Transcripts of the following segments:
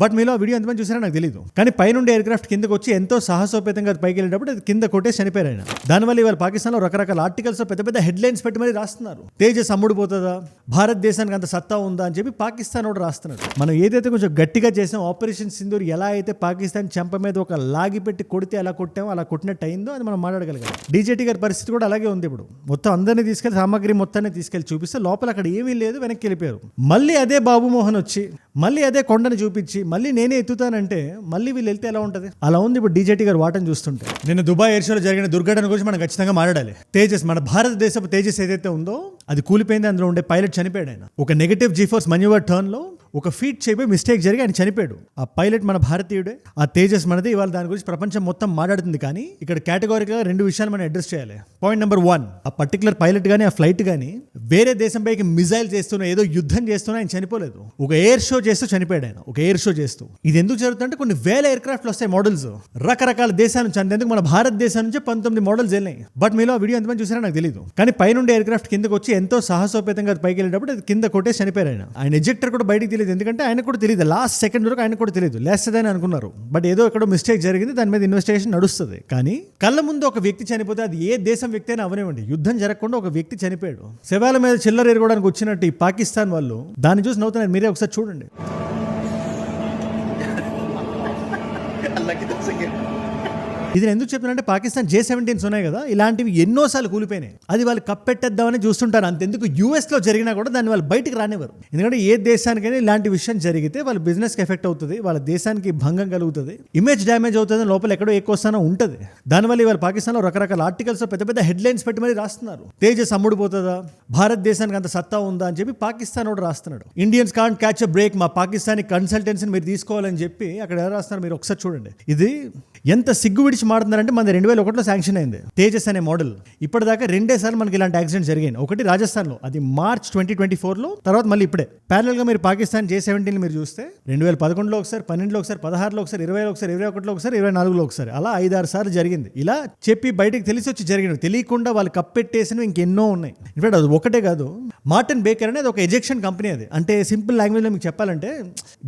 But మీలో ఆ video ఎంతమంది చూసారో నాకు తెలియదు. కానీ పైనుండి ఎయిర్ క్రాఫ్ట్ కిందకు వచ్చి ఎంతో సాహసోపేతంగా పైకి వెళ్ళేటప్పుడు అది కింద కొట్టేసి చనిపోయారు ఆయన. దానివల్ల ఇవాళ పాకిస్తాన్లో రకరకాల ఆర్టికల్స్ పెద్ద పెద్ద హెడ్లైన్స్ పెట్టి మరీ రాస్తున్నారు. తేజస్ అమ్ముడుపోతుందా, భారతదేశానికి అంత సత్తా ఉందా అని చెప్పి పాకిస్తాన్ కూడా రాస్తున్నాడు. మనం ఏదైతే కొంచెం గట్టిగా చేసాం ఆపరేషన్ సింధూర్, ఎలా అయితే పాకిస్తాన్ చెంప మీద ఒక లాగి పెట్టి కొడితే ఎలా కొట్టామో అలా కొట్టినట్టు అయిందో అది మనం మాట్లాడగలిగాం. డీజేటీ గారి పరిస్థితి కూడా అలాగే ఉంది. ఇప్పుడు మొత్తం అందరినీ తీసుకెళ్లి సామాగ్రి మొత్తాన్ని తీసుకెళ్లి చూపిస్తే లోపల అక్కడ ఏమీ లేదు, వెనక్కి వెళ్ళిపోయారు. మళ్ళీ అదే బాబు మోహన్ వచ్చి మళ్ళీ అదే కొండను చూపించి మళ్ళీ నేనే ఎత్తుతానంటే మళ్ళీ వీళ్ళు వెళ్తే ఎలా ఉంటుంది? అలా ఉంది ఇప్పుడు డీజేటీ గారు వాటను చూస్తుంటే. నిన్న దుబాయ్ ఎయిర్ షోలో జరిగిన దుర్ఘటన గురించి మనం ఖచ్చితంగా మాట్లాడాలి. తేజస్, మన భారతదేశపు తేజస్ ఏదైతే ఉందో అది కూలిపోయింది. అందులో ఉండే పైలట్ చనిపోయాడు. ఆయన ఒక నెగటివ్ జీఫోర్స్ మన్యూవర్ టర్న్ లో ఒక ఫీట్ చేయబోయి మిస్టేక్ జరిగి ఆయన చనిపోయాడు. ఆ పైలట్ మన భారతీయుడే, ఆ తేజస్ మనది. ఇవాళ దాని గురించి ప్రపంచం మొత్తం మాట్లాడుతుంది. కానీ ఇక్కడ కేటగారిగా 2 విషయాలు మనం అడ్రస్ చేయాలి. పాయింట్ నెంబర్ 1, ఆ పర్టికులర్ పైలట్ గానీ ఆ ఫ్లైట్ గానీ వేరే దేశంపైకి మిజైల్ చేస్తున్నా, ఏదో యుద్ధం చేస్తున్నా ఆయన చనిపోలేదు. ఒక ఎయిర్ షో చేస్తూ చనిపోయాడు ఆయన, ఒక ఎయిర్ షో చేస్తూ. ఇది ఎందుకు జరుగుతుందంటే కొన్ని వేల ఎయిర్ క్రాఫ్ట్లు వస్తాయి, మోడల్స్ రకరకాల దేశాల నుంచి. అంతేందుకు మన భారతదేశం నుంచి 19 మోడల్స్ వెళ్ళినాయి. బట్ మీలో ఆ వీడియో ఎంతమంది చూసారో నాకు తెలియదు. కానీ పైనుండి ఎయిర్ క్రాఫ్ట్ కిందకు వచ్చి ఎంతో సాహసోపేతంగా పైకి వెళ్ళేటప్పుడు అది కింద కొట్టేసి చనిపోయారు ఆయన. ఆయన ఎజెక్టర్ కూడా బయటికి తెలియదు, ఎందుకంటే ఆయన కూడా తెలియదు. లాస్ట్ సెకండ్ వరకు ఆయన కూడా తెలియదు, లేస్తదని అనుకున్నారు. బట్ ఏదో ఎక్కడో మిస్టేక్ జరిగింది, దాని మీద ఇన్వెస్టిగేషన్ నడుస్తుంది. కానీ కళ్ళ ముందు ఒక వ్యక్తి చనిపోతే అది ఏ దేశం వ్యక్తి అయినా అవనివ్వండి, యుద్ధం జరగకుండా ఒక వ్యక్తి చనిపోయాడు. శవాల మీద చిల్లర ఎరగడానికి వచ్చినట్టు ఈ పాకిస్తాన్ వాళ్ళు దాన్ని చూసి నవ్వుతున్నారు. మీరే ఒకసారి చూడండి. ఇది నేను ఎందుకు చెప్తున్నానంటే పాకిస్తాన్ J-17s ఉన్నాయి కదా, ఇలాంటివి ఎన్నోసార్లు కూలిపోయినాయి. అది వాళ్ళు కప్పెట్టేద్దామని చూస్తుంటారు. అంతెందుకు యూఎస్లో జరిగినా కూడా దాన్ని వాళ్ళు బయటికి రానివ్వరు. ఎందుకంటే ఏ దేశానికైనా ఇలాంటి విషయం జరిగితే వాళ్ళ బిజినెస్కి ఎఫెక్ట్ అవుతుంది, వాళ్ళ దేశానికి భంగం కలుగుతుంది, ఇమేజ్ డ్యామేజ్ అవుతుంది, లోపల ఎక్కడో ఎక్కువస్తానో ఉంటుంది. దానివల్ల ఇవాళ పాకిస్తాన్లో రకరకాల ఆర్టికల్స్ పెద్ద పెద్ద హెడ్లైన్స్ పెట్టి మరీ రాస్తున్నారు. తేజస్ అమ్ముడుపోతుందా, భారతదేశానికి అంత సత్తా ఉందా అని చెప్పి పాకిస్తాన్ కూడా రాస్తున్నాడు. Indians can't catch a break, మా పాకిస్తానీ కన్సల్టెన్సీని మీరు తీసుకోవాలని చెప్పి అక్కడ ఎలా రాస్తున్నారు మీరు ఒకసారి చూడండి. ఇది ఎంత సిగ్గు విడిచి మాడుతున్నారంటే మన 2001లో శాంక్షన్ అయింది తేజస్ అనే మోడల్. ఇప్పటిదాకా 2 సార్లు మనకి ఇలాంటి యాక్సిడెంట్ జరిగాయి. ఒకటి రాజస్థాన్లో, అది మార్చ్ 2024లో, తర్వాత మళ్ళీ ఇప్పుడే. ప్యారల్ గా మీరు పాకిస్తాన్ J-17 మీరు చూస్తే 2011లో ఒకసారి, 12లో ఒకసారి, 16లో ఒకసారి, 20లో ఒకసారి, 21లో ఒకసారి, 24లో ఒకసారి, అలా 5-6 సార్లు జరిగింది. ఇలా చెప్పి బయటకు తెలిసి వచ్చి జరిగినవి, తెలియకుండా వాళ్ళు కప్పెట్టేసినవి ఇంకెన్నో ఉన్నాయి. ఇన్ఫాక్ట్ అది ఒకటే కాదు, మార్టిన్ బేకర్ అనేది ఒక ఎజెక్షన్ కంపెనీ. అది అంటే సింపుల్ లాంగ్వేజ్లో మీకు చెప్పాలంటే,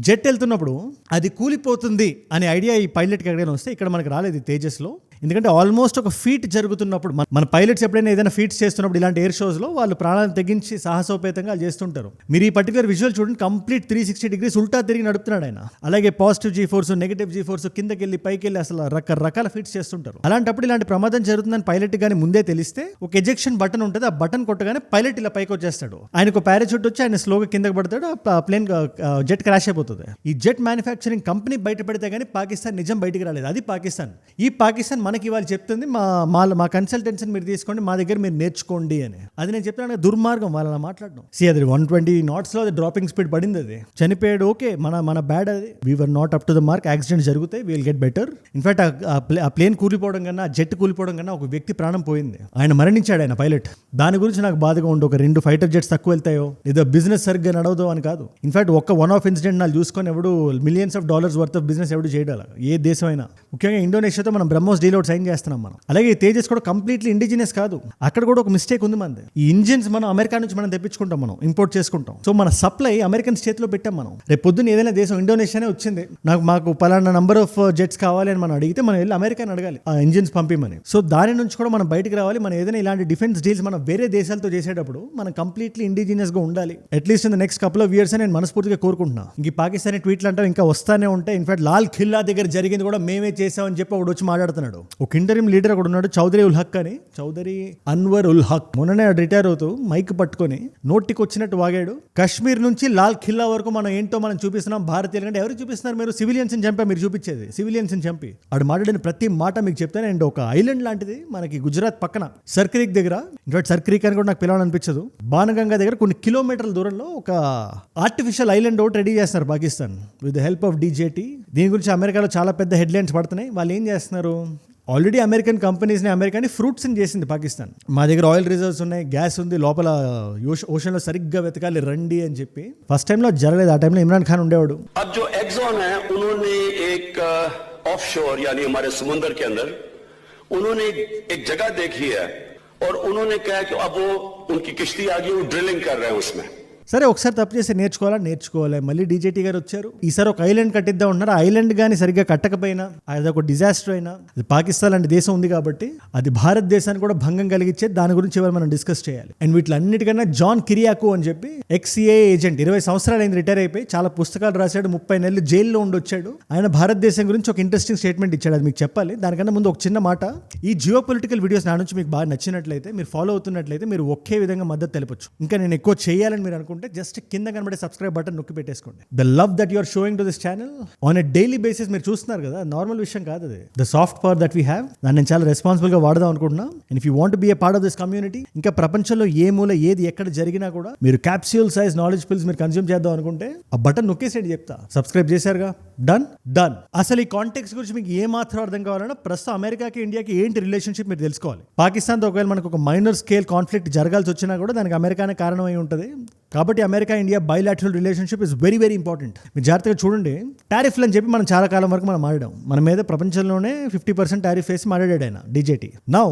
జెట్ వెళ్తున్నప్పుడు అది కూలిపోతుంది అనే ఐడియా ఈ పైలట్కి ఎక్కడైనా వస్తే ఇక్కడ మనకు రాలేదు తేజస్లో. ఎందుకంటే ఆల్మోస్ట్ ఒక ఫీట్ జరుగుతున్నప్పుడు మన పైలట్స్ ఎప్పుడైనా ఏదైనా ఫీట్స్ చేస్తున్నప్పుడు ఇలాంటి ఎయిర్ షోస్లో వాళ్ళు ప్రాణాలను తెగించి సాహసోపేతంగా చేస్తుంటారు. మీరు ఈ పర్టికులర్ విజువల్ చూడండి, కంప్లీట్ 360 degrees ఉల్టా తిరిగి నడుపుతున్నాడు ఆయన. అలాగే పాజిటివ్ G-ఫోర్స్, నెగిటివ్ G-ఫోర్స్, కిందకి వెళ్ళి పైకి వెళ్ళి అసలు రకరకాల ఫీట్స్ చేస్తుంటారు. అలాంటప్పుడు ఇలాంటి ప్రమాదం జరుగుతుందని పైలట్ కానీ ముందే తెలిస్తే ఒక ఎజెక్షన్ బటన్ ఉంటుంది, ఆ బటన్ కొట్టగానే పైలట్ ఇలా పైకి వచ్చేస్తాడు. ఆయనకు పారాచూట్ వచ్చి ఆయన స్లోగా కిందకి పడతాడు, ప్లేన్ జెట్ క్రాష్ అయిపోతుంది. ఈ జెట్ మ్యానుఫ్యాక్చరింగ్ కంపెనీ బయట పెడితే కానీ పాకిస్తాన్ నిజం బయటికి రాలేదు. అది పాకిస్తాన్. ఈ పాకిస్తాన్ మనకి వాళ్ళు చెప్తుంది మా కన్సల్టెన్సీని మీరు తీసుకోండి, మా దగ్గర మీరు నేర్చుకోండి అని. అది నేను చెప్తాను, దుర్మార్గం వాళ్ళ మాట్లాడడం. అది 120 knots లో డ్రాపింగ్ స్పీడ్ పడింది, అది చనిపోయాడు. ఓకే, మన బ్యాడ్, అది we're not up to the mark. Accidents జరుగుతాయి, విల్ గెట్ బెటర్. ఇన్ఫాక్ట్ ఆ ప్లేన్ కూలిపోవడం కన్నా, ఆ జెట్ కూలిపోవడం కన్నా ఒక వ్యక్తి ప్రాణం పోయింది, ఆయన మరణించాడు, ఆయన పైలట్. దాని గురించి నాకు బాధగా ఉండి, ఒక 2 ఫైటర్ జెట్స్ తక్కువ వెళ్తాయో, లేదా బిజినెస్ సరిగ్గా నడవదో అని కాదు. ఇన్ఫాక్ట్ వన్ ఆఫ్ ఇన్సిడెంట్ నాకు చూసుకొని ఎవడు millions of dollars worth of business ఎవడు చేయడాలి, ఏ దేశం అయినా. ముఖ్యంగా ఇండోనేషియాతో మనం బ్రహ్మోస్ డీల్ అవుట్ సైన్ చేస్తున్నాం మనం. అలాగే తేజస్ కూడా కంప్లీట్లీ ఇండిజినస్ కాదు, అక్కడ కూడా ఒక మిస్టేక్ ఉంది మనది. ఈ ఇంజిన్స్ మనం అమెరికా నుంచి మనం తెప్పించుకుంటాం, మనం ఇంపోర్ట్ చేసుకుంటాం. సో మన సప్లై అమెరికన్స్ చేతిలో పెట్టాం మనం. రేపు పొద్దున్న ఏదైనా దేశం, ఇండోనేషియానే వచ్చింది, మాకు పలానా నంబర్ ఆఫ్ జెట్స్ కావాలి అని మనం అడిగితే మనం వెళ్ళి అమెరికాని అడగాలి ఆ ఇంజిన్స్ పంపిమని. సో దాని నుంచి కూడా మనం బయటకు రావాలి. మనం ఏదైనా ఇలాంటి డిఫెన్స్ డీల్స్ మనం వేరే దేశాలతో చేసేటప్పుడు మనం కంప్లీట్లీ ఇండిజినియస్ గా ఉండాలి. At least in the next couple of years నేను మనస్ఫూర్తిగా కోరుకుంటున్నా. ఇంక పాకిస్తానీ ట్వీట్లు అంటే ఇంకా వస్తానే ఉంటాయి. ఇన్ఫాక్ట్ లాల్ ఖిల్లా దగ్గర జరిగింది కూడా మేమే చేసామని చెప్పి ఒకడు వచ్చి మాట్లాడుతున్నాడు. ఒక ఇంటరిమ్ లీడర్ ఒకడు ఉన్నాడు, చౌదరి అన్వర్ ఉల్ హక్. మొన్ననే రిటైర్ అవుతూ మైక్ పట్టుకొని నోటికి వచ్చినట్టు వాగాడు. కాశ్మీర్ నుంచి లాల్ ఖిల్లా వరకు మనం ఏంటో మనం చూపిస్తున్నాం భారతీయులు. అంటే ఎవరు చూపిస్తున్నారు? మీరు సివిలియన్స్ ని చంపా, మీరు చూపించేది సివిలియన్స్ ని చంపి. ఆడు మాట్లాడిన ప్రతి మాట మీకు చెప్తాను. అండ్ ఒక ఐలాండ్ లాంటిది మనకి గుజరాత్ పక్కన సర్క్రీక్ దగ్గర, ఇన్ఫాక్ట్ సర్క్రీక్ అని కూడా నాకు పిలవాలనిపించదు, బాణగంగా దగ్గర కొన్ని కిలోమీటర్ల దూరంలో ఒక ఆర్టిఫిషియల్ ఐలాండ్ ఒకటి రెడీ చేస్తున్నారు Pakistan with the help of DJT. దీని గురించి అమెరికాలో చాలా పెద్ద హెడ్లైన్స్ పడుతున్నాయి. వాళ్ళు ఏం చేస్తున్నారు, ఆల్రెడీ అమెరికన్ కంపెనీస్ని, అమెరికాని ఫ్రూట్స్ని చేసింది పాకిస్తాన్. మా దగ్గర ఆయిల్ రిజర్వ్స్ ఉన్నాయి, గ్యాస్ ఉంది, లోపల ఓషన్లో సరిగ్గా వెతకాలి రండి అని చెప్పి. ఫస్ట్ టైంలో జరగలేదు, ఆ టైంలో ఇమ్రాన్ ఖాన్ ఉండేవాడు. अब जो एक्सॉन है उन्होंने एक ऑफशोर यानी हमारे समुद्र के अंदर उन्होंने एक जगह देखी है और उन्होंने कहा कि अब वो उनकी किश्ती आ गई, वो ड्रिलिंग कर रहे हैं उसमें. సరే ఒకసారి తప్పు చేస్తే నేర్చుకోవాలి. మళ్ళీ డీజేటీ గారు వచ్చారు, ఈసారి ఒక ఐలాండ్ కట్టిద్దాం ఉంటున్నారు. ఐలాండ్ కానీ సరిగ్గా కట్టకపోయినా, అది ఒక డిజాస్టర్ అయినా, అది పాకిస్తాన్ లాంటి దేశం ఉంది కాబట్టి అది భారతదేశానికి కూడా భంగం కలిగించే దాని గురించి ఇవాళ మనం డిస్కస్ చేయాలి. అండ్ వీటిలన్నిటికన్నా జాన్ కిరియాకు అని చెప్పి ఎక్స్ఏ ఏజెంట్, 20 సంవత్సరాలు అయింది రిటైర్ అయిపోయి, చాలా పుస్తకాలు రాశాడు, 30 నెలలు జైల్లో ఉండొచ్చాడు. ఆయన భారతదేశం గురించి ఒక ఇంట్రెస్టింగ్ స్టేట్మెంట్ ఇచ్చాడు, అది మీకు చెప్పాలి. దానికన్నా ముందు ఒక చిన్న మాట, ఈ జియో పొలిటికల్ వీడియోస్ నా నుంచి మీకు బాగా నచ్చినట్లయితే, మీరు ఫాలో అవుతున్నట్లయితే మీరు ఒకే విధంగా మద్దతు తెలపచ్చు. ఇంకా నేను ఎక్కువ చేయాలని మీరు అనుకుంటే జస్ట్ కింద కనబడే సబ్స్క్రైబ్ బటన్ నొక్కి పెట్టేసుకోండి. The love that you are showing to this channel on a daily basis మీరు చూస్తున్నారు కదా, నార్మల్ విషయం కాదు అది. The soft power that we have, దాన్ని నేను చాలా రెస్పాన్సిబుల్ గా వాడదాం అనుకుంటున్నా. And if you want be a part of this community, ఇంకా ప్రపంచంలో ఏ మూల ఏది ఎక్కడ జరిగినా కూడా మీరు క్యాప్స్యూల్ సైజ్ నాలెడ్జ్ పిల్స్ మీరు కన్స్యూమ్ చేద్దాం అనుకుంటే ఆ బటన్ నొక్కేసేది చెప్తా. సబ్స్క్రైబ్ చేశారుగా, డన్. అసలు ఈ కాంటెక్స్ట్ గురించి మీకు ఏ మాత్రం అర్థం కావాలన్నా ప్రస్తుతం అమెరికాకి ఇండియాకి ఏంటి రిలేషన్షిప్ మీరు తెలుసుకోవాలి. పాకిస్తాన్తో ఒకవేళ మనకు ఒక మైనర్ స్కేల్ కాన్ఫ్లిక్ట్ జరగాల్సి వచ్చినా కూడా దానికి అమెరికానే కారణమై ఉంటుంది. కాబట్టి America India bilateral relationship is very very important. మీరు జాగ్రత్తగా చూడండి. టారిఫ్లు అని చెప్పి మనం చాలా కాలం వరకు మనం మాట్లాడాం. మన మీద ప్రపంచంలోనే 50% టారిఫ్ వేసి మాట్లాడాడు ఆయన డీజేటీ. నౌ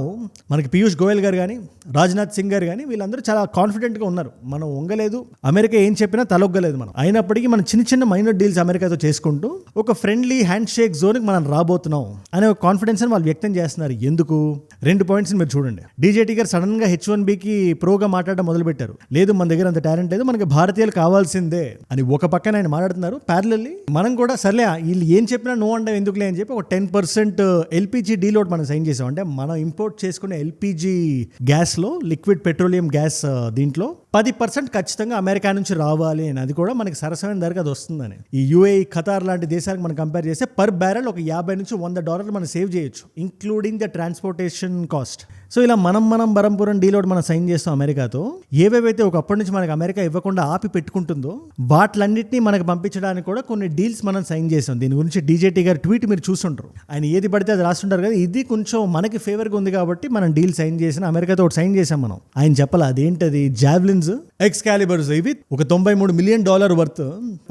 మనకి పీయూష్ గోయల్ గారు కానీ, రాజ్నాథ్ సింగ్ గారు కానీ, వీళ్ళందరూ చాలా కాన్ఫిడెంట్గా ఉన్నారు. మనం వంగలేదు, అమెరికా ఏం చెప్పినా తలొగ్గలేదు మనం. అయినప్పటికీ మనం చిన్న మైనర్ డీల్స్ అమెరికాతో చేసుకుంటూ ఒక ఫ్రెండ్లీ హ్యాండ్ షేక్ జోన్కి మనం రాబోతున్నాం అనే ఒక కాన్ఫిడెన్స్ అని వాళ్ళు వ్యక్తం చేస్తున్నారు. ఎందుకు? 2 పాయింట్స్ మీరు చూడండి. డీజేటీ గారు సడన్ గా H1Bకి ప్రోగా మాట్లాడడం మొదలు పెట్టారు. లేదు మన దగ్గర అంత టాలెంట్ లేదు, మనకి భారతీయులు కావాల్సిందే అని ఒక పక్కన ఆయన మాట్లాడుతున్నారు. ప్యారలల్లీ మనం కూడా సర్లే వీళ్ళు ఏం చెప్పినా నో అంటే ఎందుకులే అని చెప్పి ఒక 10% ఎల్పిజి డీల్ ఒకటి మనం సైన్ చేసాం. అంటే మనం ఇంపోర్ట్ చేసుకునే ఎల్పిజి గ్యాస్ లో, లిక్విడ్ పెట్రోలియం గ్యాస్ దీంట్లో 10% ఖచ్చితంగా అమెరికా నుంచి రావాలి అని, అది కూడా మనకి సరసమైన ధరకు అది వస్తుందని. ఈ యూఏఈ, ఖతార్ లాంటి దేశాలకు మనం కంపేర్ చేస్తే పర్ బ్యారెల్ ఒక $50 నుంచి $100 మనం సేవ్ చేయొచ్చు, including the transportation cost. So ఇలా మనం బరంపురం డీల్ ఒకటి మనం సైన్ చేస్తాం అమెరికాతో. ఏవేవైతే ఒకప్పటి నుంచి మనకి అమెరికా ఇవ్వకుండా ఆపి పెట్టుకుంటుందో వాటిలన్నింటినీ మనకు పంపించడానికి కూడా కొన్ని డీల్స్ మనం సైన్ చేసాం. దీని గురించి డీజేటీ గారి ట్వీట్ మీరు చూస్తుంటారు. ఆయన ఏది పడితే అది రాస్తుంటారు కదా, ఇది కొంచెం మనకి ఫేవర్గా ఉంది కాబట్టి మనం డీల్ సైన్ చేసిన, అమెరికాతో ఒకటి సైన్ చేసాం మనం. ఆయన చెప్పాలి అదేంటది, జావ్లిన్స్, ఎక్స్కాలిబర్స్. ఇవి ఒక $93 మిలియన్ వర్త్,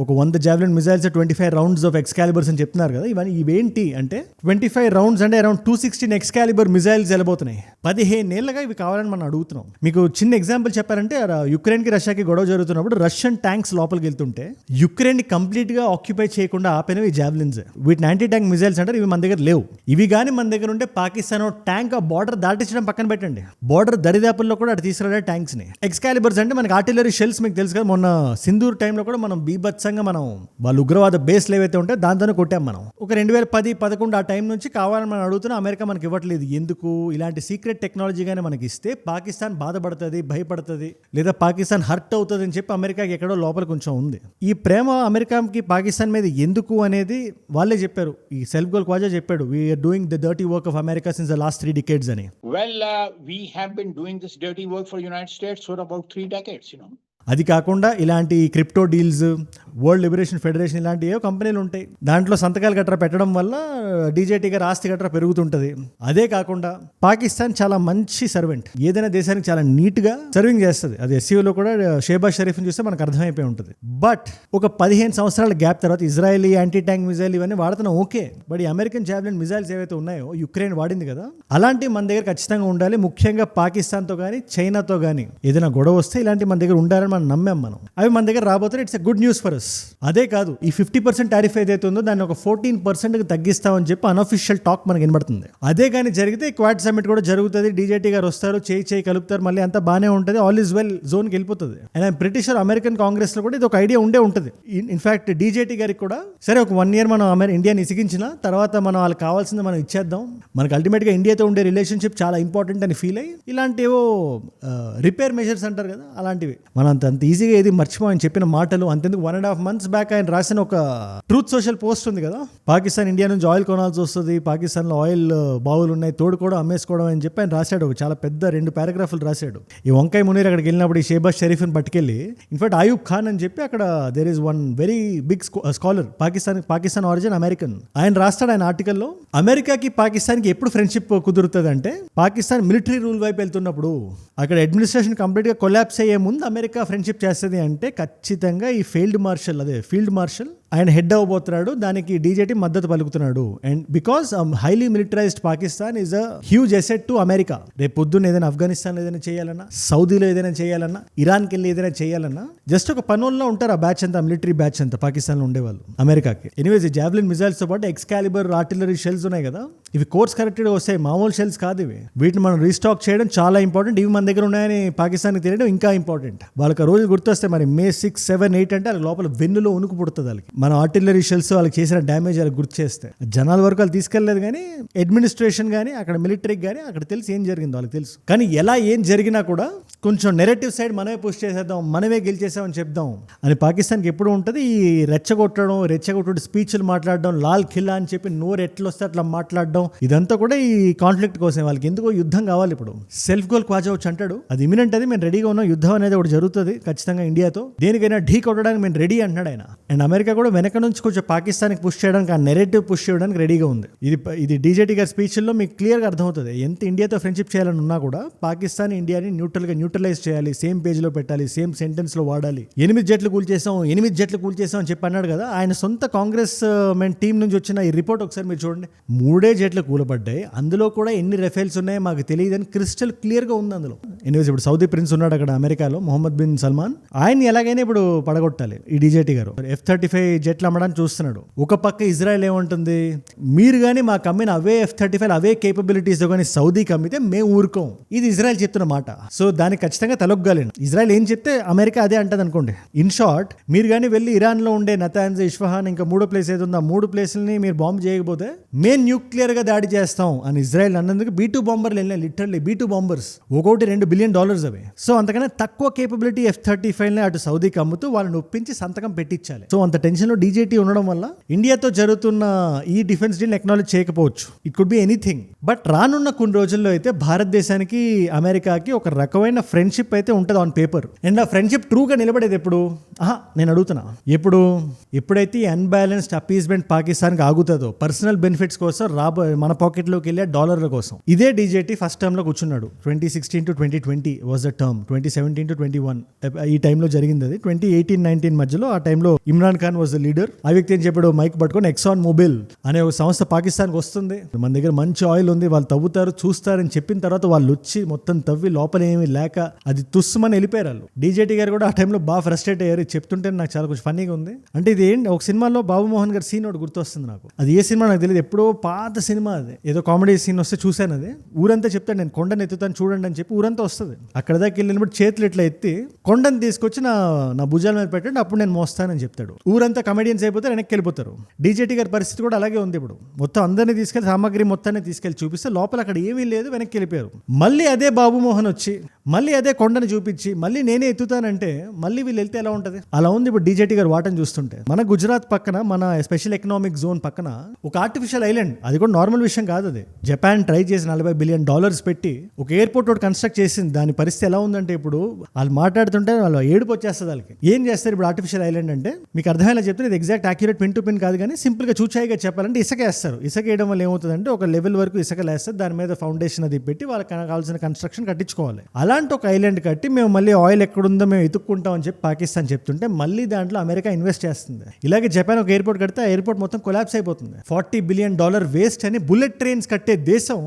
ఒక 100 జావ్లిన్ మిజైల్స్, 25 రౌండ్స్ ఆఫ్ ఎక్స్కాలిబర్స్ అని చెప్తున్నారు కదా. ఇవేంటి అంటే 25 రౌండ్స్ అంటే అరౌండ్ 216 ఎక్స్కాలిబర్ మిజైల్స్ వెళ్ళబోతున్నాయి. 15 ఏళ్ళగా ఇవి కావాలని మనం అడుగుతున్నాం. మీకు చిన్న ఎగ్జాంపుల్ చెప్పారంటే, యుక్రెయిన్కి రష్యాకి గొడవ జరుగుతున్నప్పుడు రష్యన్ ట్యాంక్స్ లోపలికి వెళ్తుంటే యుక్రెయిన్ కంప్లీట్ గా ఆక్యుపై చేయకుండా ఆపినవి జావ్లిన్స్. వీటిని యాంటీ ట్యాంక్ మిజైల్స్ అంటారు. ఇవి మన దగ్గర లేవు. ఇవి కానీ మన దగ్గర ఉంటే పాకిస్తాన్ ట్యాంక్ ఆ బార్డర్ దాటించడం పక్కన పెట్టండి, బార్డర్ దరిదాపుల్లో కూడా అటు తీసుకురాడే ట్యాంక్స్ ని. ఎక్స్కాలిబర్స్ అంటే మనకి ఆర్టిలరీ షెల్స్, మీకు తెలుసు కదా, మొన్న సింధూర్ టైంలో కూడా మనం బీభత్సంగా మనం వాళ్ళు ఉగ్రవాద బేస్లు ఏవైతే ఉంటే దాంతోనే కొట్టాం మనం. ఒక 2010-11 ఆ టైం నుంచి కావాలని మనం అడుగుతున్నా, అమెరికా మనకి ఇవ్వట్లేదు. ఎందుకు? ఇలాంటి సీక్రెట్ టెక్నాలజీ కానీ మనకి ఇస్తే పాకిస్తాన్ బాధపడుతుంది, భయపడుతుంది, లేదా పాకిస్తాన్ హర్ట్ అవుతుంది అని చెప్పి అమెరికాకి ఎక్కడో లోపల కొంచెం ఉంది. ఈ ప్రేమ అమెరికాకి పాకిస్తాన్ మీద ఎందుకు అనేది వాళ్ళే చెప్పారు. ఈ సెల్ఫ్ గోల్ క్వాజా చెప్పాడు, we're doing the dirty work of America since the last 3 decades అని. Well, we have been doing this dirty work for United States for about 3 decades, you know. అది కాకుండా ఇలాంటి crypto deals, world liberation federation ఇలాంటి ఏవో కంపెనీలు ఉంటాయి. దాంట్లో సంతకాలు గట్రా పెట్టడం వల్ల డీజేటీ గారి ఆస్తి గట్రా పెరుగుతుంటది. అదే కాకుండా పాకిస్తాన్ చాలా మంచి సర్వెంట్, ఏదైనా దేశానికి చాలా నీట్ గా సర్వింగ్ చేస్తుంది. అది ఎస్సీఓలో కూడా షేబాజ్ షరీఫ్ చూస్తే మనకు అర్థమైపోయి ఉంటుంది. బట్ ఒక 15 సంవత్సరాల గ్యాప్ తర్వాత ఇజ్రాయలీ యాంటీ ట్యాంక్ మిజైల్ ఇవన్నీ వాడుతున్నాం, ఓకే. బట్ ఈ అమెరికన్ జావ్లిన్ మిజైల్స్ ఏవైతే ఉన్నాయో యుక్రెయిన్ వాడింది కదా, అలాంటివి మన దగ్గర ఖచ్చితంగా ఉండాలి. ముఖ్యంగా పాకిస్తాన్తో కానీ చైనాతో కానీ ఏదైనా గొడవ వస్తే ఇలాంటి మన దగ్గర ఉండాలని మనం నమ్మాం మనం. అవి మన దగ్గర రాబోతే it's a good news for us. అదే కాదు, ఈ 50% టారిఫ్ ఏదైతే ఉందో దాన్ని ఒక 14% తగ్గిస్తామని చెప్పి అన్అఫిషియల్ టాక్ మనకి వినబడుతుంది. అదే కానీ జరిగితే క్వాడ్ సమిట్ కూడా జరుగుతుంది, డీజేటీ గారు వస్తారు, చేయి కలుపుతారు, మళ్ళీ అంతా బాగానే ఉంటుంది, ఆల్ ఈజ్ వెల్ జోన్కి వెళ్ళిపోతుంది. అండ్ బ్రిటిష్ అమెరికన్ కాంగ్రెస్ లో కూడా ఇది ఒక ఐడియా ఉండే ఉంటుంది. ఇన్ఫాక్ట్ డీజేటీ గారికి కూడా సరే ఒక 1 year మనం ఇండియాని ఇసిగించిన తర్వాత మనం వాళ్ళకి కావాల్సింది మనం ఇచ్చేద్దాం, మనకి అల్టిమేట్గా ఇండియాతో ఉండే రిలేషన్షిప్ చాలా ఇంపార్టెంట్ అని ఫీల్ అయ్యి ఇలాంటి ఏవో రిపేర్ మెజర్స్ అంటారు కదా, అలాంటివి మనం అంత ఈజీగా ఏది మర్చిపోయని చెప్పిన మాటలు. అంతెందుకు 1.5 months బ్యాక్ ఆయన రాసిన ఒక ట్రూత్ సోషల్ పోస్ట్ ఉంది కదా, పాకిస్తాన్ ఇండియా నుంచి ఆయిల్ కొనాల్సి వస్తుంది, పాకిస్తాన్లో ఆయిల్ బావులు ఉన్నాయి, తోడు కూడా అమ్మేసుకోవడం అని చెప్పి ఆయన రాశాడు. చాలా పెద్ద 2 paragraphs రాశాడు. ఈ వంకాయ మునీర్ అక్కడికి వెళ్ళినప్పుడు ఈ షేబాజ్ షరీఫ్ని పట్టుకెళ్ళి, ఇన్ఫాక్ట్ ఆయూబ్ ఖాన్ అని చెప్పి అక్కడ there is one very big scholar, Pakistan origin American, ఆయన రాస్తాడు ఆయన ఆర్టికల్లో, అమెరికాకి పాకిస్తాన్కి ఎప్పుడు ఫ్రెండ్షిప్ కుదురుతుంది అంటే పాకిస్తాన్ మిలిటరీ రూల్ వైపు వెళ్తున్నప్పుడు, అక్కడ అడ్మినిస్ట్రేషన్ కంప్లీట్ గా కొలాప్స్ అయ్యే ముందు అమెరికా ఫ్రెండ్షిప్ చేస్తుంది అంటే ఖచ్చితంగా ఈ ఫీల్డ్ మార్షల్ ఆయన హెడ్ అవ్వబోతున్నాడు, దానికి డీజేటీ మద్దతు పలుకుతున్నాడు. And because highly militarised Pakistan is a huge asset to America. రేపు పొద్దున్న ఏదైనా ఆఫ్ఘనిస్తాన్లో ఏదైనా చేయాలన్నా, సౌదీలో ఏదైనా చేయాలన్నా, ఇరాన్కి వెళ్ళి ఏదైనా చేయాలన్నా జస్ట్ ఒక పనుల్లో ఉంటారు ఆ బ్యాచ్ అంతా, మిలిటరీ బ్యాచ్ అంతా పాకిస్తాన్లో ఉండేవాళ్ళు అమెరికాకి. ఎనీవేస్ ఈ జావ్లిన్ మిజైల్స్ తో పాటు ఎక్స్కాలిబర్ ఆర్టిలరీ షెల్స్ ఉన్నాయి కదా, ఇవి కోర్స్ కరెక్టెడ్ వస్తాయి, మామూలు షెల్స్ కాదు ఇవి. వీటిని మనం రీస్టాక్ చేయడం చాలా ఇంపార్టెంట్. ఇవి మన దగ్గర ఉన్నాయని పాకిస్తాన్కి తెలియడం ఇంకా ఇంపార్టెంట్. వాళ్ళకి ఆ రోజు గుర్తొస్తే మరి May 6, 7, 8 అంటే వాళ్ళకి లోపల వెన్నులో ఉనుకు పుడుతుంది వాళ్ళకి. మన ఆర్టిలరీ షెల్స్ వాళ్ళకి చేసిన డ్యామేజ్ వాళ్ళకి గుర్తు చేస్తే జనాల వరకు వాళ్ళు తీసుకెళ్లేదు, కానీ అడ్మినిస్ట్రేషన్ కానీ అక్కడ మిలిటరీకి కానీ అక్కడ తెలిసి ఏం జరిగిందో వాళ్ళకి తెలుసు. కానీ ఎలా ఏం జరిగినా కూడా కొంచెం నెరేటివ్ సైడ్ మనమే పుష్ చేసేద్దాం, మనమే గెలిచేసామని చెప్దాం అని పాకిస్తాన్కి ఎప్పుడు ఉంటుంది. ఈ రెచ్చగొట్టుడు స్పీచ్లు మాట్లాడడం, లాల్ ఖిల్లా అని చెప్పి నోరు ఎట్లా వస్తే అట్లా మాట్లాడడం, ఇదంతా కూడా ఈ కాన్ఫ్లిక్ట్ కోసం. వాళ్ళకి ఎందుకో యుద్ధం కావాలి. ఇప్పుడు సెల్ఫ్ గోల్ క్వాజవచ్చు అంటాడు, అది ఇమినెంట్, అది మేము రెడీగా ఉన్నాం, యుద్ధం అనేది ఒకటి జరుగుతుంది ఖచ్చితంగా ఇండియాతో, దేనికైనా ఢీ కొట్టడానికి మేము రెడీ అంటున్నాడు ఆయన. అండ్ అమెరికా కూడా వెనక నుంచి కొంచెం పాకిస్తాన్కి పుష్ చేయడానికి, ఆ నెరేటివ్ పుష్ చేయడానికి రెడీగా ఉంది. ఇది డీజేటీ గారి స్పీచ్ల్లో మీకు క్లియర్గా అర్థమవుతుంది. ఎంత ఇండియాతో ఫ్రెండ్షిప్ చేయాలని ఉన్నా కూడా పాకిస్తాన్ ఇండియాని న్యూట్రలైజ్ చేయాలి, సేమ్ పేజ్లో పెట్టాలి, సేమ్ సెంటెన్స్లో వాడాలి. 8 జెట్లు కూల్చేసాం అని చెప్పి అన్నాడు కదా, ఆయన సొంత కాంగ్రెస్ మెన్ టీం నుంచి వచ్చిన ఈ రిపోర్ట్ ఒకసారి మీరు చూడండి. 3 జెట్లు కూలబడ్డాయి, అందులో కూడా ఎన్ని రైఫిల్స్ ఉన్నాయో మాకు తెలియదని క్రిస్టల్ క్లియర్గా ఉంది అందులో. ఎనీవేస్ ఇప్పుడు సౌదీ ప్రిన్స్ ఉన్నాడు అక్కడ అమెరికాలో, మొహమ్మద్ బిన్ సల్మాన్, ఆయన ఎలాగైనా ఇప్పుడు పడగొట్టాలి ఈ డీజేటీ గారు. F-35 జెట్లు అమ్మడానికి చూస్తున్నాడు. ఒక పక్క ఇజ్రాయెల్ ఏమంటుంది, మీరు కానీ మాకు అమ్మిన అవే F-35 అవే కేపబిలిటీస్ కానీ సౌదీకి అమ్మితే మేము ఊరుకోం. ఇది ఇజ్రాయెల్ చెప్తున్న మాట. సో దానికి ఖచ్చితంగా తలొగ్గాలి. ఇజ్రాయెల్ ఏం చెప్తే అమెరికా అదే అంటది అనుకోండి. ఇన్ షార్ట్, మీరు కానీ వెళ్ళి ఇరాన్లో ఉండే నతాన్స్, ఇస్ఫహాన్, ఇంకా 3 ప్లేస్ ఏది ఉందో ఆ 3 ప్లేసులని మీరు బాంబు చేయకపోతే మేము న్యూక్లియర్ గా దాడి చేస్తాం అని ఇజ్రాయెల్ అన్నందుకు B-2 బాంబర్లు వెళ్ళినాయి. లిటరల్లీ B-2 బాంబర్స్ ఒక్కొక్కటి $2 బిలియన్ అవి. సో అంతకన్నా తక్కువ కేపబిలిటీ F-35 అటు సౌదీకి అమ్ముతూ వాళ్ళని ఒప్పించి సంతకం పెట్టించాలి. సో అంత టెన్షన్ లో డీజేటీ ఉండడం వల్ల ఇండియాతో జరుగుతున్న ఈ డిఫెన్స్ డీల్ ఎక్నాలజ్ చేయకపోవచ్చు. It could be anything. But రానున్న కొన్ని రోజుల్లో అయితే భారతదేశానికి అమెరికాకి ఒక రకమైన ఫ్రెండ్షిప్ అయితే ఉంటుంది ఆన్ పేపర్. అండ్ ఆ ఫ్రెండ్షిప్ ట్రూగా నిలబడేది ఎప్పుడు? నేను అడుగుతున్నా, ఎప్పుడైతే అన్బ్యాలెన్స్డ్ అపీస్మెంట్ పాకిస్తాన్కి ఆగుతుందో, పర్సనల్ బెనిఫిట్స్ కోసం మన పాకెట్లోకి వెళ్ళే డాలర్ల కోసం, ఇదే డీజేటీ ఫస్ట్ టర్మ్ లో కూర్చున్నాడు. 2016 to 2020 was the term. 2017 to 21 ఈ టైంలో జరిగింది అది. 2018-19 మధ్యలో ఆ టైంలో Imran Khan was the leader. ఆ వ్యక్తి ఏం చెప్పాడు, మైక్ పట్టుకొని ఎక్సాన్ మొబైల్ అనే ఒక సంస్థ పాకిస్తాన్కి వస్తుంది, మన దగ్గర మంచి ఆయిల్ ఉంది, వాళ్ళు తవ్వుతారు చూస్తారని చెప్పిన తర్వాత వాళ్ళు వచ్చి మొత్తం తవ్వి లోపల ఏమీ లేక అది తుస్సుమని వెళ్ళిపోయారు వాళ్ళు. డీజేటీ గారు కూడా ఆ టైంలో బాగా ఫ్రస్ట్రేట్ అయ్యారు. చెప్తుంటే నాకు చాలా కొంచెం ఫన్నీగా ఉంది. అంటే ఇది ఏంటి, ఒక సినిమాలో బాబు మోహన్ గారి సీన్ ఒకటి గుర్తొస్తుంది నాకు. అది ఏ సినిమా నాకు తెలియదు, ఎప్పుడో పాత సినిమా అది. ఏదో కామెడీ సీన్ వస్తే చూశాను. అది ఊరంతా చెప్తాను, నేను కొండను ఎత్తుతాను చూడండి అని చెప్పి ఊరంతా వస్తుంది. అక్కడ దాకా వెళ్ళినప్పుడు చేతులు ఇట్లా ఎత్తి కొండను తీసుకొచ్చి నా భుజాల మీద పెట్టండి, అప్పుడు నేను మోస్తానని చెప్తాడు. ఊరంతా కమెడియన్స్ అయిపోతారు, వెనక్కి వెళ్ళిపోతారు. డీజేటీ గారి పరిస్థితి కూడా అలాగే ఉంది. ఇప్పుడు మొత్తం అందరినీ తీసుకెళ్లి, సామాగ్రి మొత్తాన్ని తీసుకెళ్లి చూపిస్తే లోపల అక్కడ ఏమీ లేదు, వెనక్కి వెళ్ళిపోయారు. మళ్ళీ అదే బాబు మోహన్ వచ్చి మళ్ళీ అదే కొండను చూపించి మళ్ళీ నేనే ఎత్తుతానంటే మళ్ళీ వీళ్ళు వెళ్తే ఎలా ఉంటుంది? అలా ఉంది ఇప్పుడు డీజేటీ గారు వాటని చూస్తుంటే. మన గుజరాత్ పక్కన, మన స్పెషల్ ఎకనామిక్ జోన్ పక్కన ఒక ఆర్టిఫిషియల్ ఐలాండ్, అది కూడా నార్మల్ విషయం కాదు. అది జపాన్ ట్రై చేసి $40 బిలియన్ పెట్టి ఒక ఎయిర్పోర్ట్ ఒకటి కన్స్ట్రక్ట్ చేసింది. దాని పరిస్థితి ఎలా ఉందంటే ఇప్పుడు వాళ్ళు మాట్లాడుతుంటే వాళ్ళు ఏడుపు వచ్చేస్తుంది వాళ్ళకి. ఏం చేస్తారు ఇప్పుడు ఆర్టిఫిషియల్ ఐలాండ్ అంటే? మీకు అర్థమయ్యేలా చెప్తే ఇది exact accurate pin to pin కాదు, కానీ సింపుల్ గా చూచాయిగా చెప్పాలంటే ఇసుక వేస్తారు. ఇసుక వేయడం వల్ల ఏమవుతుందంటే ఒక లెవెల్ వరకు ఇసుక వేస్తారు, దాని మీద ఫౌండేషన్ అది పెట్టి వాళ్ళకి కావాల్సిన కన్స్ట్రక్షన్ కట్టించుకోవాలి. అలాంటి ఒక ఐలాండ్ కట్టి మేము మళ్ళీ ఆయిల్ ఎక్కడుందో మేము ఎత్తుక్కుంటాం అని చెప్పి పాకిస్తాన్ చెప్తుంటే మళ్ళీ దాంట్లో అమెరికా ఇన్వెస్ట్ చేస్తుంది. ఇలాగే జపాన్ ఒక ఎయిర్పోర్ట్ కడితే ఆ ఎయిర్పోర్ట్ మొత్తం కొలాప్స్ అయిపోతుంది. $40 బిలియన్ వేస్ట్ అని బుల్లెట్ ట్రైన్స్ కట్టే దేశం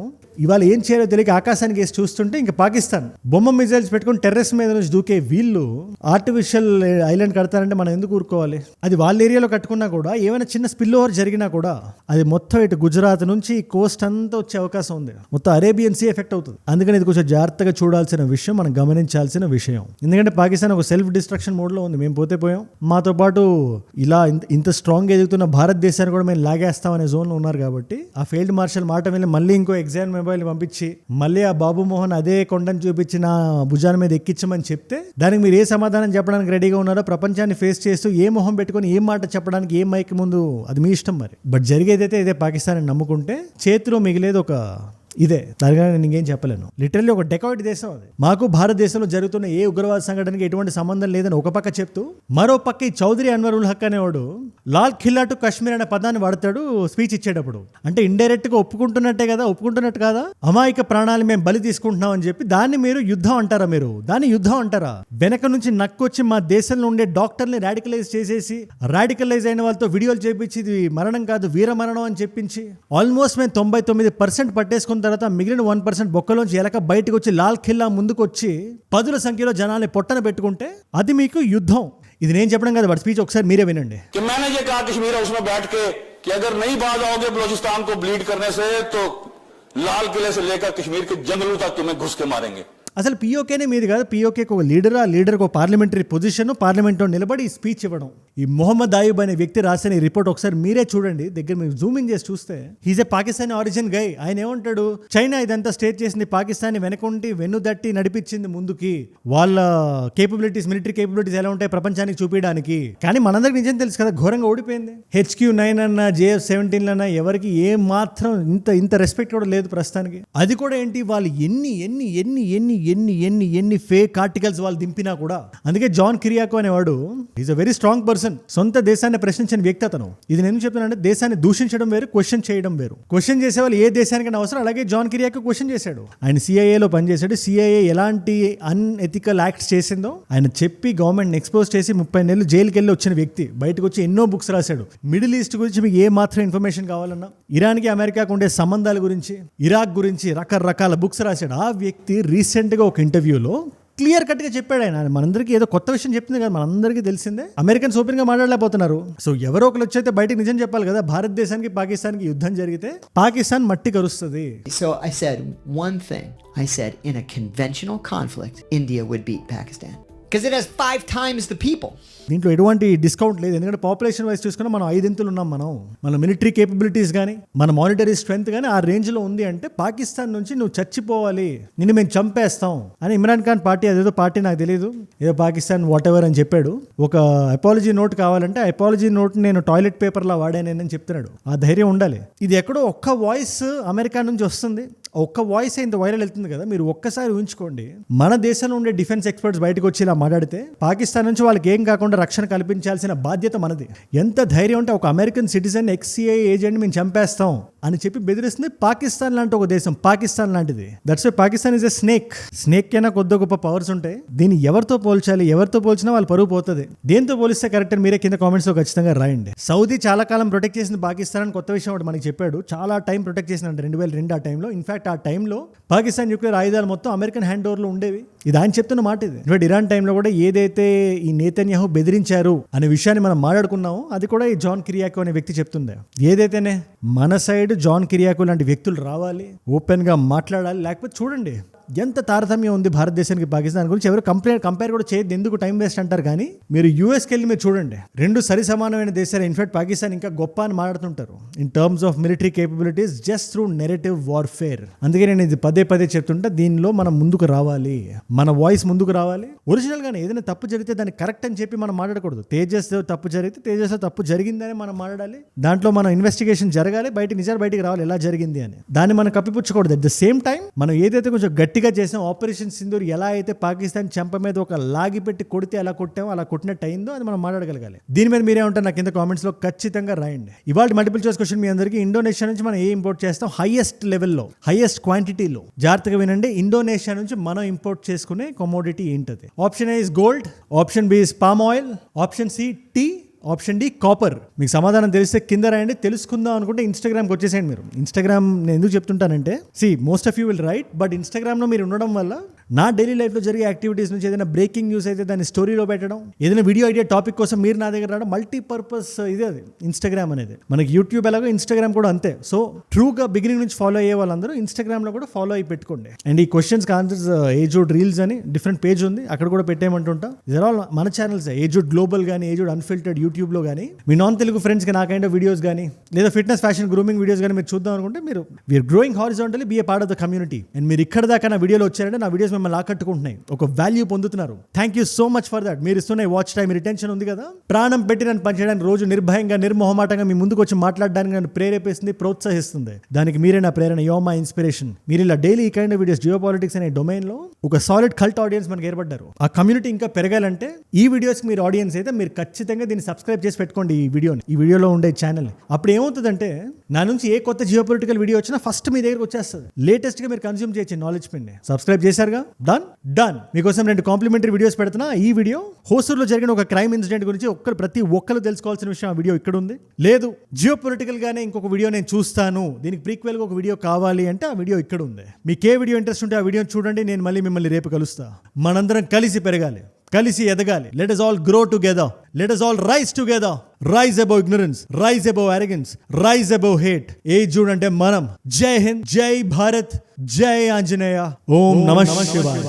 ఇవాళ ఏం చేయాలో తెలియక ఆకాశానికి వేసి చూస్తుంటే ఇంకా పాకిస్తాన్ బొమ్మ మిజైల్స్ పెట్టుకుని టెర్రస్ మీద నుంచి దూకే వీళ్ళు ఆర్టిఫిషియల్ ఐలాండ్ కడతారంటే మనం ఎందుకు ఊరుకోవాలి? అది వాళ్ళ ఏరియాలో కట్టుకున్నా కూడా ఏమైనా చిన్న స్పిల్ ఓవర్ జరిగినా కూడా అది మొత్తం ఇటు గుజరాత్ నుంచి కోస్ట్ అంతా వచ్చే అవకాశం ఉంది. మొత్తం అరేబియన్ సీ ఎఫెక్ట్ అవుతుంది. అందుకని ఇది కొంచెం జాగ్రత్తగా చూడాల్సిన విషయం, మనం గమనించాల్సిన విషయం. ఎందుకంటే పాకిస్తాన్ ఒక సెల్ఫ్ డిస్ట్రక్షన్ మోడ్లో ఉంది. మేము పోయాం, మాతో పాటు ఇలా ఇంత స్ట్రాంగ్ ఎదుగుతున్న భారతదేశాన్ని కూడా మేము లాగేస్తామనే జోన్లో ఉన్నారు. కాబట్టి ఆ ఫీల్డ్ మార్షల్ మాట వెళ్ళి మళ్ళీ ఇంకో ఎగ్జామ్ మొబైల్ పంపించి మళ్ళీ ఆ బాబు మోహన్ అదే కొండను చూపించి నా భుజాల మీద ఎక్కించమని చెప్తే దానికి మీరు ఏ సమాధానం చెప్పడానికి రెడీగా ఉన్నారో, ప్రపంచాన్ని ఫేస్ చేస్తూ ఏ మొహం పెట్టుకొని ఏ మాట చెప్పడానికి ఏ మైక్ ముందు, అది మీ ఇష్టం మరి. బట్ జరిగేదైతే ఇదే పాకిస్తాన్ నమ్ముకుంటే చేతిలో మిగిలేదు ఒక ఇదే దానిగా నేను ఇంకేం చెప్పలేను. లిటరల్లీ ఒక డెకాయిడ్ దేశం అది. మాకు భారతదేశంలో జరుగుతున్న ఏ ఉగ్రవాద సంఘటనకి ఎటువంటి సంబంధం లేదని ఒక పక్క చెప్తూ, మరో పక్క ఈ చౌదరి అన్వర్ ఉల్ హక్ అనేవాడు లాల్ ఖిల్లా టు కాశ్మీర్ అనే పదాన్ని వాడతాడు స్పీచ్ ఇచ్చేటప్పుడు. అంటే ఇండైరెక్ట్ గా ఒప్పుకుంటున్నట్టే కదా, ఒప్పుకుంటున్నట్టు కాదా, అమాయక ప్రాణాలు మేము బలి తీసుకుంటున్నాం అని చెప్పి దాన్ని మీరు యుద్ధం అంటారా? మీరు దాన్ని యుద్ధం అంటారా? వెనక నుంచి నక్కొచ్చి మా దేశంలో ఉండే డాక్టర్ని రాడికలైజ్ చేసేసి, రాడికలైజ్ అయిన వాళ్ళతో వీడియోలు చేపించి ఇది మరణం కాదు వీర మరణం అని చెప్పించి ఆల్మోస్ట్ మేము 99% పట్టేసుకున్న తర్వాత మిగిలిన 1% బొక్కలోంచి ఎలక బయటకు వచ్చి లాల్ ఖిల్లా ముందుకు వచ్చి పదుల సంఖ్యలో జనాల్ని పొట్టన పెట్టుకుంటే అది మీకు యుద్ధం. ఇది నేను చెప్పడం కదా, వాడి స్పీచ్ ఒకసారి మీరే వినండి. मैंने ये कहा कश्मीर हाउस में बैठ के कि अगर नहीं बाज आओगे बलूचिस्तान को ब्लीड करने से तो लाल किले से लेकर कश्मीर के जंगलों तक तुम्हें घुस के मारेंगे. అసలు పీఓకేనే మీది కాదు. పీఓకేకి ఒక లీడరా, లీడర్కి ఒక పార్లమెంటరీ పొజిషన్, పార్లమెంట్లో నిలబడి ఈ స్పీచ్ ఇవ్వడం. ఈ మొహమ్మద్ ఆయూబ్ అనే వ్యక్తి రాసిన ఈ రిపోర్ట్ ఒకసారి మీరే చూడండి, దగ్గర మీరు జూమింగ్ చేసి చూస్తే హీజ్ ఏ పాకిస్తానీ ఆరిజిన్ గై. ఆయన ఏమంటాడు, చైనా ఇదంతా స్టేట్ చేసింది, పాకిస్తాన్ వెనకుండి వెన్నుదట్టి నడిపించింది ముందుకి, వాళ్ళ కేపబిలిటీస్, మిలిటరీ కేపబిలిటీస్ ఎలా ఉంటాయి ప్రపంచానికి చూపించడానికి. కానీ మనందరికి నిజం తెలుసు కదా, ఘోరంగా ఓడిపోయింది. HQ-9 అన్నా JF-17 అన్నా ఎవరికి ఏ మాత్రం ఇంత రెస్పెక్ట్ కూడా లేదు ప్రస్తుతానికి. అది కూడా ఏంటి, వాళ్ళు ఎన్ని ఫేక్ ఆర్టికల్స్ వాళ్ళు దింపినా కూడా. అందుకే జాన్ కిరియాకో అనేవాడు is a very strong person. సొంత దేశాన్ని ప్రశ్నించిన వ్యక్తి అతను. ఇది నేను చెప్తున్నానంటే దేశాన్ని దూషించడం వేరు, క్వశ్చన్ చేయడం వేరు. క్వశ్చన్ చేసే వాళ్ళు ఏ దేశానికైనా అవసరం. అలాగే జాన్ కిరియాకో క్వశ్చన్ చేశాడు. ఆయన CIAలో పనిచేశాడు. CIA ఎలాంటి అన్ఎథికల్ యాక్ట్స్ చేసిందో ఆయన చెప్పి గవర్నమెంట్ ఎక్స్పోజ్ చేసి 30 నెలలు జైలుకి వెళ్ళి వచ్చిన వ్యక్తి. బయటకు వచ్చి ఎన్నో బుక్స్ రాశాడు. మిడిల్ ఈస్ట్ గురించి మీకు ఏ మాత్రం ఇన్ఫర్మేషన్ కావాలన్నా, ఇరాన్కి అమెరికాకు ఉండే సంబంధాల గురించి, ఇరాక్ గురించి రకరకాల బుక్స్ రాశాడు. ఆ వ్యక్తి రీసెంట్గా ఒక ఇంటర్వ్యూలో క్లియర్ కట్ గా చెప్పాడు. ఆయన మనందరికీ ఏదో కొత్త విషయం చెప్తుంది కదా, మనందరికీ తెలిసిందే. అమెరికన్స్ ఓపెన్ గా మాట్లాడలేకపోతున్నారు. సో ఎవరో ఒకరు వచ్చైతే బయటకు నిజం చెప్పాలి కదా. భారతదేశానికి పాకిస్తాన్కి యుద్ధం జరిగితే పాకిస్తాన్ మట్టి కరుస్తుంది. So I said one thing. I said in a conventional conflict, India would beat Pakistan. Because it has 5 times the people. దీంట్లో ఎటువంటి డిస్కౌంట్ లేదు. ఎందుకంటే పాపులేషన్ వైజ్ చూసుకున్నా మనం 5 ఉన్నాం. మన మిలిటరీ కేపబిలిటీస్ కానీ, మన మానిటరీ స్ట్రెంత్ కానీ ఆ రేంజ్లో ఉంది. అంటే పాకిస్తాన్ నుంచి నువ్వు చచ్చిపోవాలి, నిన్ను మేము చంపేస్తాం అని ఇమ్రాన్ ఖాన్ పార్టీ, అదేదో పార్టీ నాకు తెలియదు, ఏదో పాకిస్తాన్ వాట్ ఎవర్ అని చెప్పాడు. ఒక అపాలజీ నోట్ కావాలంటే అపాలజీ నోట్ నేను టాయిలెట్ పేపర్లా వాడానని చెప్తున్నాడు. ఆ ధైర్యం ఉండాలి. ఇది ఎక్కడో ఒక్క వాయిస్ అమెరికా నుంచి వస్తుంది, ఒక్క వాయిస్ ఇంత వైరల్ వెళ్తుంది కదా. మీరు ఒక్కసారి ఊహించుకోండి, మన దేశంలో ఉండే డిఫెన్స్ ఎక్స్పర్ట్స్ బయటకు వచ్చి ఇలా మాట్లాడితే పాకిస్తాన్ నుంచి వాళ్ళకి ఏం కాకుండా రక్షణ కల్పించాల్సిన బాధ్యత మనది. ఎంత ధైర్యం అంటే ఒక అమెరికన్ సిటిజన్ ex-CIA ఏజెంట్ మేము చంపేస్తాం అని చెప్పి బెదిరిస్తుంది పాకిస్తాన్ లాంటి ఒక దేశం. పాకిస్తాన్ లాంటిది. That's why Pakistan is a snake కైనా కొద్ది గొప్ప పవర్స్ ఉంటాయి. దీన్ని ఎవరితో పోల్చాలి, ఎవరితో పోల్చినా వాళ్ళు పరువు పోతుంది. దేంతో పోలిస్తే కరెక్ట్ అని మీరే కింద కామెంట్స్ లో ఖచ్చితంగా రాయండి. సౌదీ చాలా కాలం ప్రొటెక్ట్ చేసింది పాకిస్తాన్ అని కొత్త విషయం ఒకటి మనకి చెప్పాడు. చాలా టైం ప్రొటెక్ట్ చేసినట్టు 2002 ఆ టైంలో. ఇన్ఫాక్ట్ ఆ టైంలో పాకిస్తాన్ న్యూక్లియర్ ఆయుధాలు మొత్తం అమెరికన్ హ్యాండ్ ఓవర్ లో ఉండేవి. ఇది ఆయన చెప్తున్న మాట. ఇది ఇన్ఫాక్ట్ ఇరాన్ టైంలో కూడా ఏదైతే ఈ నేతన్యాహు బెదిరించారు అనే విషయాన్ని మనం మాట్లాడుకున్నాము, అది కూడా ఈ జాన్ కిరియాకో అనే వ్యక్తి చెప్తుంది. ఏదైతేనే మన సైడ్ జాన్ కిరియాకో లాంటి వ్యక్తులు రావాలి, ఓపెన్ గా మాట్లాడాలి. లేకపోతే చూడండి ఎంత తారతమ్యం ఉంది భారతదేశానికి పాకిస్తాన్ గురించి. ఎవరు కంపేర్ కూడా చేయొద్దు, ఎందుకు టైం వేస్ట్ అంటారు. కానీ మీరు యూఎస్కి వెళ్ళి మీరు చూడండి, రెండు సరి సమానమైన దేశాలు. ఇన్ఫాక్ట్ పాకిస్తాన్ ఇంకా గొప్ప అని మాట్లాడుతుంటారు in terms of military capabilities just through narrative warfare. అందుకే నేను ఇది పదే చెప్తుంటా, దీనిలో మనం ముందుకు రావాలి, మన వాయిస్ ముందుకు రావాలి. ఒరిజినల్ గానే ఏదైనా తప్పు జరిగితే దాన్ని కరెక్ట్ అని చెప్పి మనం మాట్లాడకూడదు. తేజస్ తప్పు జరిగితే తేజస్లో తప్పు జరిగిందని మనం మాట్లాడాలి. దాంట్లో మనం ఇన్వెస్టిగేషన్ జరగాలి, నిజాలు బయటికి రావాలి ఎలా జరిగింది అని. దాన్ని మనం కప్పిపుచ్చకూడదు. అట్ ద సేమ్ టైం మనం ఏదైతే కొంచెం గట్టిగా చేసాం, ఆపరేషన్ సింధూర్ ఎలా అయితే పాకిస్తాన్ చెంప మీద ఒక లాగి పెట్టి కొడితే ఎలా కొట్టామో అలా కొట్టినట్టు అయిందో అది మనం మాట్లాడగలగాలి. దీని మీద మీరేమంటారు నాకు కింద కామెంట్స్ లో ఖచ్చితంగా రాయండి. ఇవాళ మల్టిపుల్ చాయిస్ క్వశ్చన్ మీ అందరికీ, ఇండోనేషియా నుంచి మనం ఏ ఇంపోర్ట్ చేస్తాం హైయెస్ట్ లెవెల్లో, హైయెస్ట్ క్వాంటిటీలో? జాగ్రత్తగా వినండి. ఇండోనేషియా నుంచి మనం ఇంపోర్ట్ చేసుకునే కమోడిటీ ఏంటది? Option A is gold, option B is palm oil, option C tea, option D copper. మీకు సమాధానం తెలిస్తే కింద రాయండి. తెలుసుకుందాం అనుకుంటే ఇన్స్టాగ్రామ్కి వచ్చేసేయండి. మీరు ఇన్స్టాగ్రామ్ నేను ఎందుకు చెప్తుంటానంటే, most of you will right, but ఇన్స్టాగ్రామ్లో మీరు ఉండడం వల్ల నా డైలీ లైఫ్లో జరిగే యాక్టివిటీస్ నుంచి ఏదైనా బ్రేకింగ్ న్యూస్ అయితే దాన్ని స్టోరీలో పెట్టడం, ఏదైనా వీడియో ఐడియా టాపిక్ కోసం మీరు నా దగ్గర రావడం, మల్టీపర్పస్ ఇది అది ఇన్స్టాగ్రామ్ అనేది. మనకి యూట్యూబ్ ఎలాగో ఇన్స్టాగ్రామ్ కూడా అంతే. సో ట్రూగా బిగినింగ్ నుంచి ఫాలో అయ్యే వాళ్ళందరూ ఇన్స్టాగ్రామ్లో కూడా ఫాలో అయి పెట్టుకోండి. అండ్ ఈ క్వశ్చన్స్కి ఆన్సర్స్ ఏజుడ్ రీల్స్ అని డిఫరెంట్ పేజ్ ఉంది, అక్కడ కూడా పెట్టేయమంటుంటా. ఇది ఆల్ మన ఛానల్స్, ఏజుడ్ గ్లోబల్ కానీ, ఏజుడ్ అన్ఫిల్టర్డ్ యూట్యూబ్లో కానీ, మీ నాన్ తెలుగు ఫ్రెండ్స్కి నా కైండ్ ఆఫ్ వీడియోస్ కానీ, లేదా ఫిట్నెస్ ఫ్యాషన్ గ్రూమింగ్ వీడియోస్ కానీ మీరు చూద్దాం అనుకుంటే, we're growing horizontally, be a part of the community. And మీరు ఇక్కడ దాకా నా వీడియోలో వచ్చారంటే నా వీడియోస్ మిమ్మల్ని ఆకట్టుకుంటున్నాయి, ఒక వాల్యూ పొందుతున్నారు. Thank you so much for that. మీరు ఇస్తున్న వాచ్ టైం రిటెన్షన్ ఉంది కదా, ప్రాణం పెట్టి నన్ను పనిచేయడానికి, రోజు నిర్భయంగా నిర్మోహమాటంగా మీ ముందుకు వచ్చి మాట్లాడడానికి నన్ను ప్రేరేపిస్తుంది, ప్రోత్సహిస్తుంది. దానికి మీరే నా ప్రేరణ, యో మై ఇన్స్పిరేషన్. మీరు ఇలా డైలీ ఈ kind of videos, geo politics అనే డొమైన్ లో ఒక సాలిడ్ కల్ట్ ఆడియన్స్ మనకి ఏర్పడ్డారు. ఆ కమ్యూనిటీ ఇంకా పెరగాలంటే ఈ వీడియోస్ మీరు ఆడియన్స్ అయితే మీరు ఖచ్చితంగా దీన్ని సబ్స్క్రైబ్ చేసి పెట్టుకోండి. ఈ వీడియోలో ఉండే ఛానల్. అప్పుడు ఏమవుతుందంటే నా నుంచి ఏ కొత్త జియో పొలిటికల్ వీడియో వచ్చినా ఫస్ట్ మీ దగ్గరకు వచ్చేస్తుంది. లేటెస్ట్ గా మీరు కన్స్యూమ్ చేయొచ్చు నాలెడ్జ్ పిన్. సబ్స్క్రైబ్ చేశారుగా, డన్. మీకోసం 2 కాంప్లిమెంటరీ వీడియోస్ పెడుతున్నా. ఈ వీడియో హోసూర్లో జరిగిన ఒక క్రైమ్ ఇన్సిడెంట్ గురించి ప్రతి ఒక్కరు తెలుసుకోవాల్సిన విషయం. ఆ వీడియో ఇక్కడ ఉంది. లేదు జియో పొలిటికల్ గానే ఇంకొక వీడియో నేను చూస్తాను, దీనికి ప్రీక్వెల్ గా ఒక వీడియో కావాలి అంటే ఆ వీడియో ఇక్కడ ఉంది. మీకు ఏ వీడియో ఇంట్రెస్ట్ ఉంటే ఆ వీడియో చూడండి. నేను మళ్ళీ మిమ్మల్ని రేపు కలుస్తా. మనందరం కలిసి పెరగాలి, కలిసి ఎదగాలి. Let us all grow together. Let us all rise together. Rise above ignorance, rise above arrogance, rise above hate. ఏ చూడంటే మనం. జై హింద్, జై భారత్, జై ఆంజనేయ. ఓం నమః శివాయ.